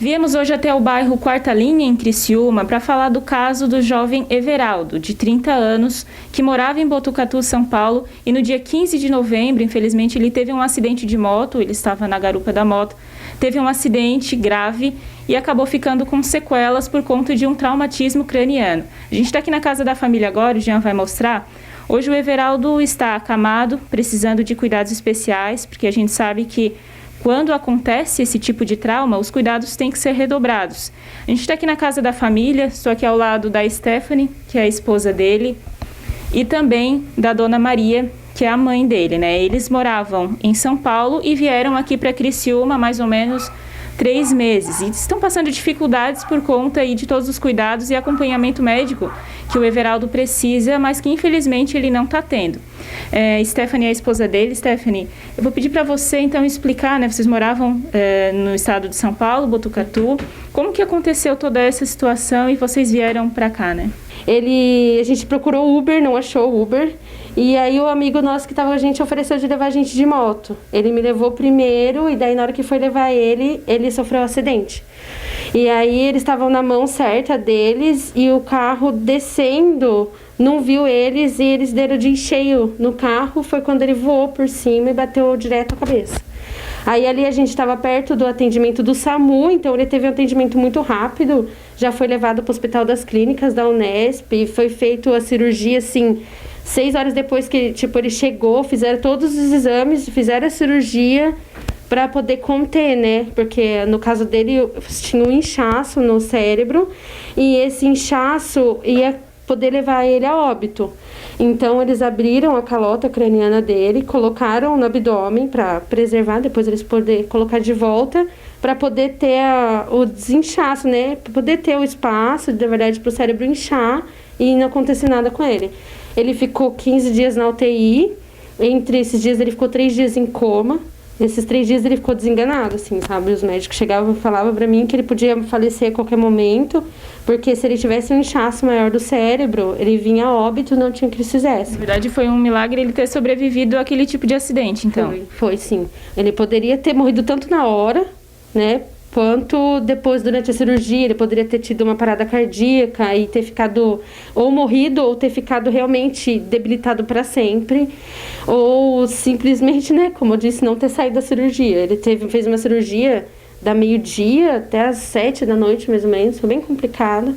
Viemos hoje até o bairro Quarta Linha, em Criciúma, para falar do caso do jovem Everaldo, de 30 anos, que morava em Botucatu, São Paulo, e no dia 15 de novembro, infelizmente, ele teve um acidente de moto, ele estava na garupa da moto, teve um acidente grave e acabou ficando com sequelas por conta de um traumatismo craniano. A gente está aqui na casa da família agora, o Jean vai mostrar. Hoje o Everaldo está acamado, precisando de cuidados especiais, porque a gente sabe que quando acontece esse tipo de trauma, os cuidados têm que ser redobrados. A gente está aqui na casa da família, estou aqui ao lado da Stephanie, que é a esposa dele, e também da Dona Maria, que é a mãe dele, né? Eles moravam em São Paulo e vieram aqui para Criciúma há mais ou menos 3 meses. E estão passando dificuldades por conta aí de todos os cuidados e acompanhamento médico que o Everaldo precisa, mas que infelizmente ele não está tendo. Stephanie é a esposa dele. Stephanie, eu vou pedir para você então explicar, né? Vocês moravam no estado de São Paulo, Botucatu. Como que aconteceu toda essa situação e vocês vieram para cá, né? A gente procurou Uber, não achou Uber. E aí o amigo nosso que estava com a gente ofereceu de levar a gente de moto. Ele me levou primeiro e daí na hora que foi levar ele sofreu um acidente. E aí eles estavam na mão certa deles e o carro descendo não viu eles e eles deram de cheio no carro. Foi quando ele voou por cima e bateu direto a cabeça. Aí ali a gente estava perto do atendimento do SAMU, então ele teve um atendimento muito rápido. Já foi levado para o Hospital das Clínicas da Unesp e foi feita a cirurgia assim 6 horas depois que ele chegou, fizeram todos os exames, fizeram a cirurgia para poder conter, né? Porque no caso dele tinha um inchaço no cérebro e esse inchaço ia poder levar ele a óbito. Então eles abriram a calota craniana dele, colocaram no abdômen para preservar, depois eles poderem colocar de volta para poder ter o desinchaço, né? Para poder ter o espaço, de verdade, para o cérebro inchar e não acontecer nada com ele. Ele ficou 15 dias na UTI, entre esses dias ele ficou 3 dias em coma. Nesses 3 dias ele ficou desenganado, assim, sabe? Os médicos chegavam e falavam pra mim que ele podia falecer a qualquer momento, porque se ele tivesse um inchaço maior do cérebro, ele vinha a óbito e não tinha o que eles fizessem. Na verdade foi um milagre ele ter sobrevivido àquele tipo de acidente, então. Foi sim. Ele poderia ter morrido tanto na hora, né? Quanto depois, durante a cirurgia, ele poderia ter tido uma parada cardíaca e ter ficado ou morrido ou ter ficado realmente debilitado para sempre, ou simplesmente, né, como eu disse, não ter saído da cirurgia. Ele fez uma cirurgia da meio-dia até às 7 da noite, mais ou menos, foi bem complicado.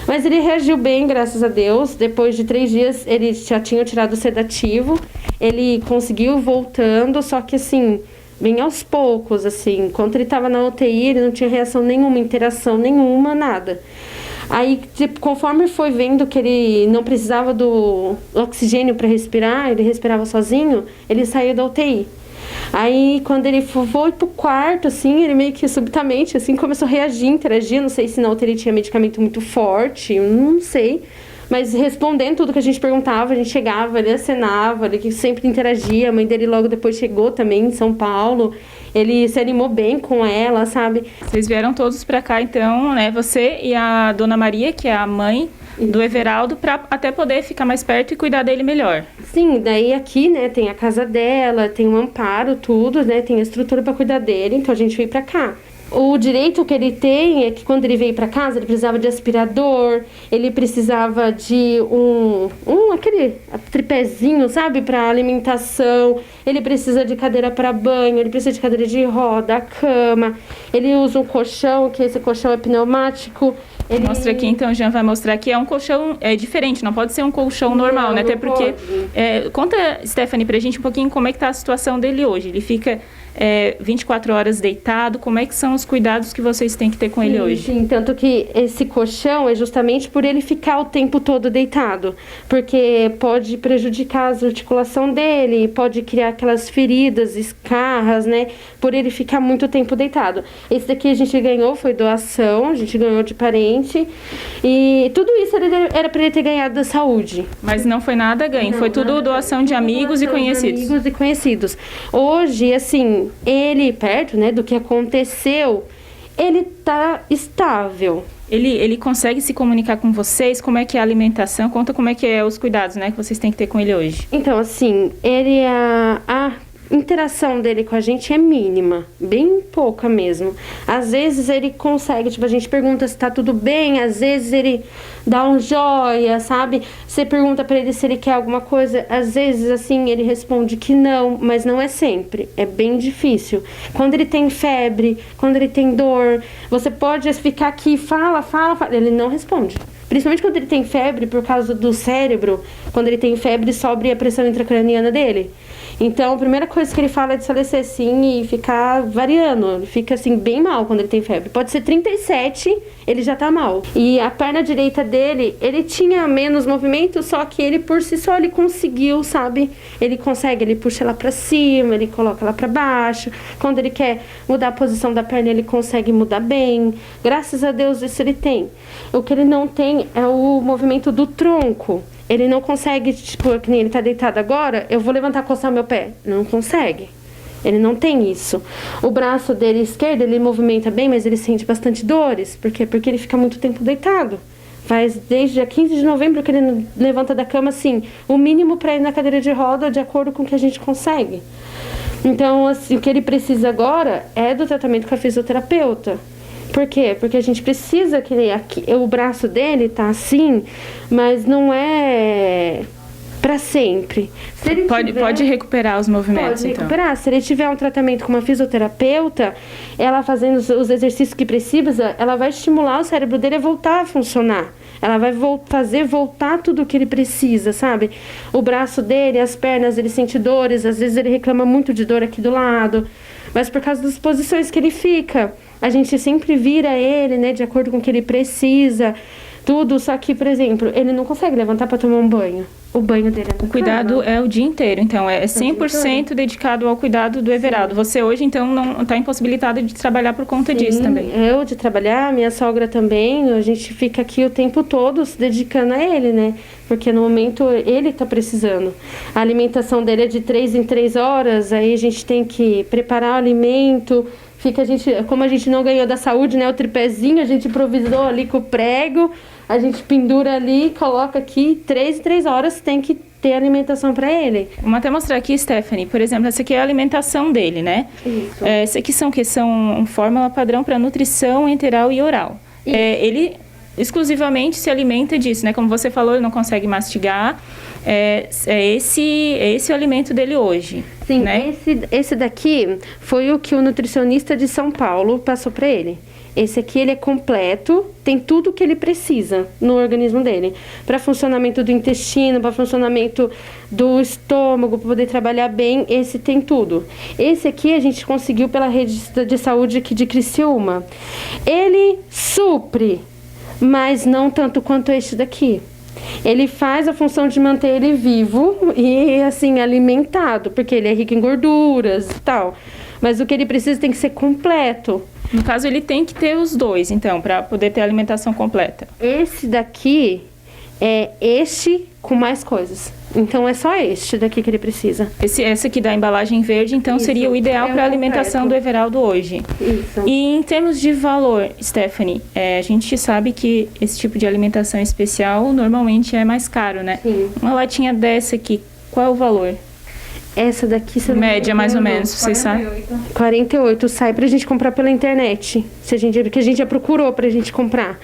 Mas ele reagiu bem, graças a Deus. Depois de 3 dias, ele já tinha tirado o sedativo, ele conseguiu voltando, só que assim, bem aos poucos, assim. Enquanto ele estava na UTI, ele não tinha reação nenhuma, interação nenhuma, nada. Aí, conforme foi vendo que ele não precisava do oxigênio para respirar, ele respirava sozinho, ele saiu da UTI. Aí, quando ele foi pro quarto, assim, ele meio que subitamente, assim, começou a reagir, interagir. Não sei se na UTI ele tinha medicamento muito forte, não sei. Mas respondendo tudo que a gente perguntava, a gente chegava, ele acenava, ele sempre interagia. A mãe dele logo depois chegou também em São Paulo. Ele se animou bem com ela, sabe? Vocês vieram todos pra cá, então, né? Você e a Dona Maria, que é a mãe do Everaldo, pra até poder ficar mais perto e cuidar dele melhor. Sim, daí aqui, né, tem a casa dela, tem um amparo, tudo, né? Tem a estrutura pra cuidar dele, então a gente veio pra cá. O direito que ele tem é que quando ele veio para casa, ele precisava de aspirador, ele precisava de aquele tripézinho, sabe, para alimentação, ele precisa de cadeira para banho, ele precisa de cadeira de roda, cama, ele usa um colchão, que esse colchão é pneumático. Mostra aqui, então, o Jean vai mostrar que é um colchão diferente, não pode ser um colchão normal, né? Até porque... conta, Stephanie, pra gente um pouquinho como é que tá a situação dele hoje. Ele fica 24 horas deitado, como é que são os cuidados que vocês têm que ter com ele hoje? Sim, tanto que esse colchão é justamente por ele ficar o tempo todo deitado, porque pode prejudicar a articulação dele, pode criar aquelas feridas, escarras, né? Por ele ficar muito tempo deitado. Esse daqui a gente ganhou, foi doação, a gente ganhou de parente, e tudo isso era para ele ter ganhado da saúde. Mas não foi nada ganho, foi tudo doação de amigos e conhecidos. Amigos e conhecidos. Hoje, assim, ele, perto, né, do que aconteceu, ele tá estável. Ele consegue se comunicar com vocês? Como é que é a alimentação? Conta como é que é os cuidados, né, que vocês têm que ter com ele hoje. Então, assim, ele interação dele com a gente é mínima, bem pouca mesmo. Às vezes ele consegue, tipo, a gente pergunta se tá tudo bem, às vezes ele dá um joia, sabe? Você pergunta pra ele se ele quer alguma coisa, às vezes, assim, ele responde que não, mas não é sempre, é bem difícil. Quando ele tem febre, quando ele tem dor, você pode ficar aqui, fala, ele não responde. Principalmente quando ele tem febre, por causa do cérebro, quando ele tem febre, sobe a pressão intracraniana dele. Então, a primeira coisa que ele fala é desfalecer assim e ficar variando. Ele fica assim, bem mal quando ele tem febre. Pode ser 37, ele já tá mal. E a perna direita dele, ele tinha menos movimento, só que ele por si só, ele conseguiu, sabe? Ele consegue, ele puxa ela pra cima, ele coloca ela pra baixo. Quando ele quer mudar a posição da perna, ele consegue mudar bem. Graças a Deus, isso ele tem. O que ele não tem é o movimento do tronco. Ele não consegue, tipo, que nem ele tá deitado agora, eu vou levantar e coçar meu pé. Não consegue. Ele não tem isso. O braço dele esquerdo, ele movimenta bem, mas ele sente bastante dores. Por quê? Porque ele fica muito tempo deitado. Faz desde dia 15 de novembro que ele levanta da cama, assim, o mínimo para ir na cadeira de roda de acordo com o que a gente consegue. Então, assim, o que ele precisa agora é do tratamento com a fisioterapeuta. Por quê? Porque a gente precisa que o braço dele tá assim, mas não é para sempre. Se ele pode recuperar os movimentos, pode recuperar. Então. Se ele tiver um tratamento com uma fisioterapeuta, ela fazendo os exercícios que precisa, ela vai estimular o cérebro dele a voltar a funcionar. Ela vai fazer voltar tudo o que ele precisa, sabe? O braço dele, as pernas, ele sente dores, às vezes ele reclama muito de dor aqui do lado, mas por causa das posições que ele fica. A gente sempre vira ele, né, de acordo com o que ele precisa, tudo. Só que, por exemplo, ele não consegue levantar para tomar um banho. O banho dele é o cuidado é o dia inteiro, então é 100% dedicado ao cuidado do Everaldo. Sim. Você hoje, então, não está impossibilitada de trabalhar por conta disso também? Eu de trabalhar, minha sogra também, a gente fica aqui o tempo todo se dedicando a ele, né? Porque no momento ele está precisando. A alimentação dele é de 3 em 3 horas, aí a gente tem que preparar o alimento. Como a gente não ganhou da saúde, né, o tripézinho, a gente improvisou ali com o prego, a gente pendura ali, coloca aqui, 3 em 3 horas tem que ter alimentação para ele. Vamos até mostrar aqui, Stephanie, por exemplo, essa aqui é a alimentação dele, né? Isso. Essa aqui são fórmula padrão para nutrição enteral e oral. Ele exclusivamente se alimenta disso, né? Como você falou, ele não consegue mastigar. Esse o alimento dele hoje. Sim, né? Esse daqui foi o que o nutricionista de São Paulo passou para ele. Esse aqui, ele é completo, tem tudo o que ele precisa no organismo dele. Para funcionamento do intestino, para funcionamento do estômago, para poder trabalhar bem, esse tem tudo. Esse aqui a gente conseguiu pela rede de saúde aqui de Criciúma. Ele supre, mas não tanto quanto este daqui. Ele faz a função de manter ele vivo e, assim, alimentado, porque ele é rico em gorduras e tal. Mas o que ele precisa tem que ser completo. No caso, ele tem que ter os dois, então, para poder ter a alimentação completa. Esse daqui é este com mais coisas. Então, é só este daqui que ele precisa. Esse aqui da embalagem verde, então, isso, seria o ideal para a alimentação do Everaldo hoje. Isso. E em termos de valor, Stephanie, a gente sabe que esse tipo de alimentação especial normalmente é mais caro, né? Sim. Uma latinha dessa aqui, qual é o valor? Essa daqui... Média, mais ou menos, vocês sabem? 48, sai pra gente comprar pela internet. Porque a gente já procurou pra gente comprar.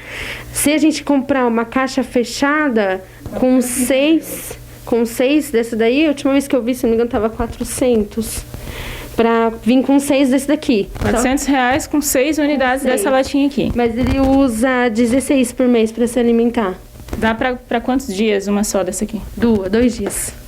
Se a gente comprar uma caixa fechada com 6 desse daí, a última vez que eu vi, se não me engano, tava 400. Pra vir com 6 desse daqui. R$400 com 6 unidades dessa latinha aqui. Mas ele usa 16 por mês pra se alimentar. Dá pra quantos dias uma só dessa aqui? 2 dias.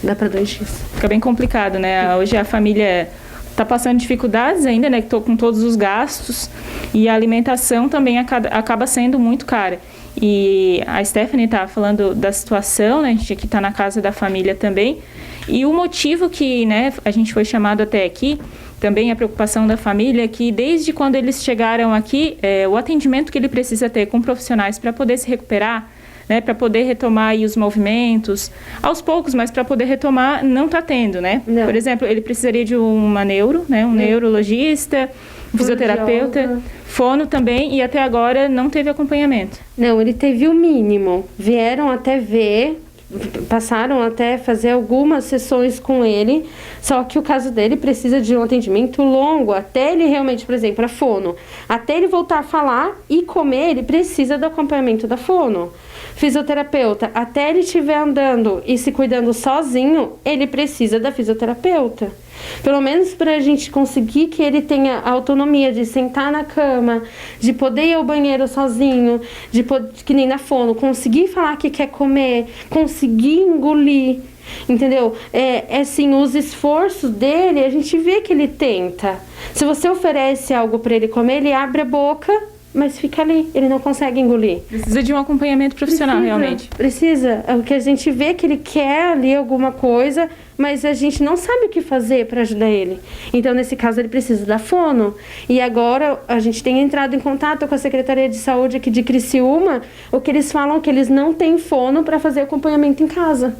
Dá para 2 dias. Fica bem complicado, né? Hoje a família está passando dificuldades ainda, né? Com todos os gastos. E a alimentação também acaba sendo muito cara. E a Stephanie está falando da situação, né? A gente aqui está na casa da família também. E o motivo que, né, a gente foi chamado até aqui, também a preocupação da família, é que desde quando eles chegaram aqui, o atendimento que ele precisa ter com profissionais para poder se recuperar, né, para poder retomar aí os movimentos, aos poucos, mas para poder retomar não está tendo, né? Não. Por exemplo, ele precisaria de uma neurologista, um fisioterapeuta, fono também, e até agora não teve acompanhamento. Não, ele teve o mínimo. Vieram até ver passaram até fazer algumas sessões com ele, só que o caso dele precisa de um atendimento longo, até ele realmente, por exemplo, a fono, até ele voltar a falar e comer, ele precisa do acompanhamento da fono. Fisioterapeuta, até ele estiver andando e se cuidando sozinho, ele precisa da fisioterapeuta. Pelo menos para a gente conseguir que ele tenha a autonomia de sentar na cama, de poder ir ao banheiro sozinho, de poder, que nem na fono, conseguir falar que quer comer, conseguir engolir, entendeu? Assim, os esforços dele, a gente vê que ele tenta. Se você oferece algo para ele comer, ele abre a boca, mas fica ali, ele não consegue engolir. Precisa de um acompanhamento profissional, realmente. Precisa. É o que a gente vê que ele quer ali alguma coisa, mas a gente não sabe o que fazer para ajudar ele. Então, nesse caso, ele precisa da fono. E agora, a gente tem entrado em contato com a Secretaria de Saúde aqui de Criciúma, o que eles falam que eles não têm fono para fazer acompanhamento em casa.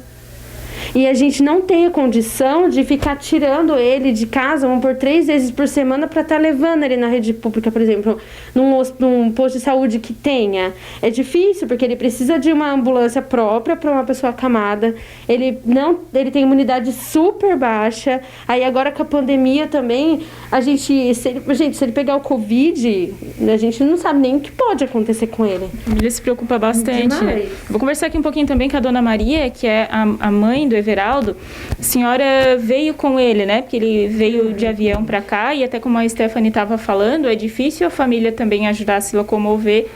E a gente não tem a condição de ficar tirando ele de casa, vamos por 3 vezes por semana, para estar levando ele na rede pública, por exemplo, num posto de saúde que tenha. É difícil, porque ele precisa de uma ambulância própria para uma pessoa acamada. Ele tem imunidade super baixa. Aí agora com a pandemia também, se ele pegar o Covid, a gente não sabe nem o que pode acontecer com ele. Ele se preocupa bastante. Vou conversar aqui um pouquinho também com a dona Maria, que é a mãe do Everaldo. A senhora veio com ele, né? Porque ele veio de avião para cá e até como a Stephanie estava falando, é difícil a família também ajudar a se locomover.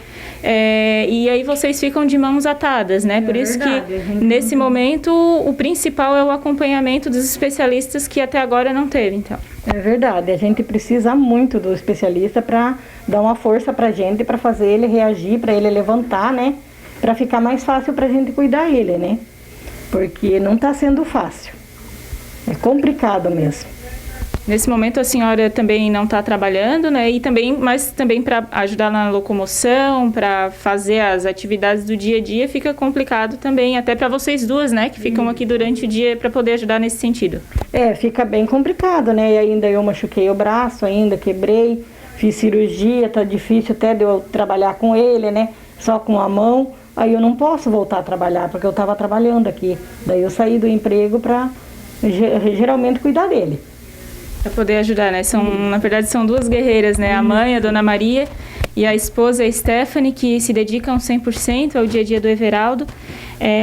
E aí vocês ficam de mãos atadas, né? Por isso que nesse momento o principal é o acompanhamento dos especialistas que até agora não teve, então. É verdade, a gente precisa muito do especialista para dar uma força para a gente, para fazer ele reagir, para ele levantar, né? Para ficar mais fácil para a gente cuidar dele, né? Porque não está sendo fácil. É complicado mesmo. Nesse momento a senhora também não está trabalhando, né? Mas também para ajudar na locomoção, para fazer as atividades do dia a dia, fica complicado também, até para vocês duas, né? Que ficam aqui durante o dia para poder ajudar nesse sentido. Fica bem complicado, né? E ainda eu machuquei o braço, ainda quebrei, fiz cirurgia, tá difícil até de eu trabalhar com ele, né? Só com a mão. Aí eu não posso voltar a trabalhar, porque eu estava trabalhando aqui. Daí eu saí do emprego para geralmente cuidar dele. Para poder ajudar, né? Na verdade, são duas guerreiras, né? A mãe, a dona Maria, e a esposa, a Stephanie, que se dedicam 100% ao dia a dia do Everaldo.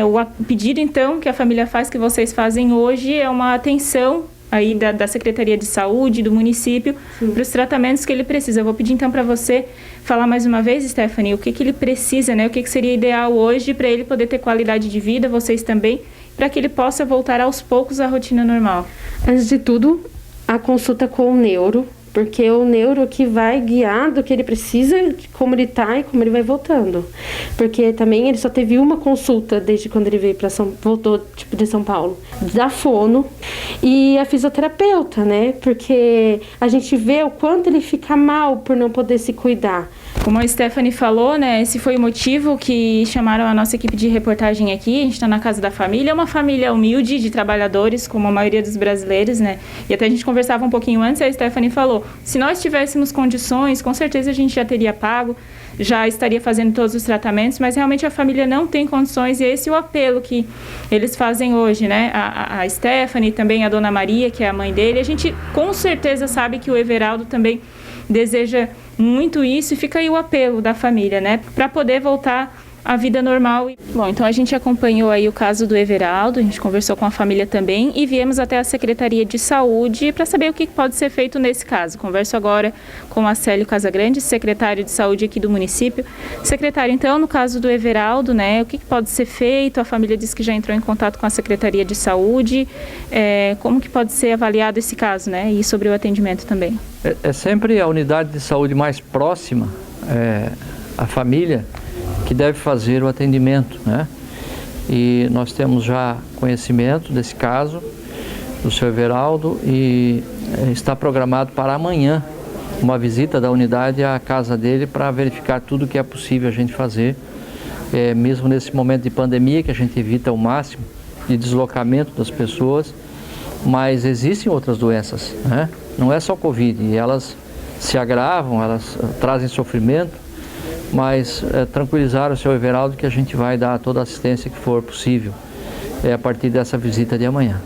O pedido, então, que a família faz, que vocês fazem hoje, é uma atenção aí da Secretaria de Saúde, do município, para os tratamentos que ele precisa. Eu vou pedir, então, para você falar mais uma vez, Stephanie, o que ele precisa, né? O que seria ideal hoje para ele poder ter qualidade de vida, vocês também, para que ele possa voltar aos poucos à rotina normal. Antes de tudo, a consulta com o neuro, porque é o neuro que vai guiar do que ele precisa, de como ele está e como ele vai voltando. Porque também ele só teve uma consulta desde quando ele veio voltou de São Paulo, da fono e a fisioterapeuta, né? Porque a gente vê o quanto ele fica mal por não poder se cuidar. Como a Stephanie falou, né, esse foi o motivo que chamaram a nossa equipe de reportagem aqui. A gente está na Casa da Família, é uma família humilde de trabalhadores, como a maioria dos brasileiros, né? E até a gente conversava um pouquinho antes, a Stephanie falou, se nós tivéssemos condições, com certeza a gente já teria pago, já estaria fazendo todos os tratamentos, mas realmente a família não tem condições e esse é o apelo que eles fazem hoje, né? A Stephanie, também a dona Maria, que é a mãe dele, a gente com certeza sabe que o Everaldo também deseja muito isso e fica aí o apelo da família, né? Para poder voltar à vida normal. Bom, então a gente acompanhou aí o caso do Everaldo, a gente conversou com a família também e viemos até a Secretaria de Saúde para saber o que pode ser feito nesse caso. Converso agora com a Célio Casagrande, secretário de Saúde aqui do município. Secretário, então, no caso do Everaldo, né, o que pode ser feito? A família disse que já entrou em contato com a Secretaria de Saúde. Como que pode ser avaliado esse caso, né? E sobre o atendimento também. É sempre a unidade de saúde mais próxima, a família, que deve fazer o atendimento, né? E nós temos já conhecimento desse caso do seu Everaldo e está programado para amanhã uma visita da unidade à casa dele para verificar tudo o que é possível a gente fazer, mesmo nesse momento de pandemia, que a gente evita o máximo de deslocamento das pessoas, mas existem outras doenças, né? Não é só Covid, e elas se agravam, elas trazem sofrimento, mas tranquilizar o seu Everaldo que a gente vai dar toda a assistência que for possível. a partir dessa visita de amanhã.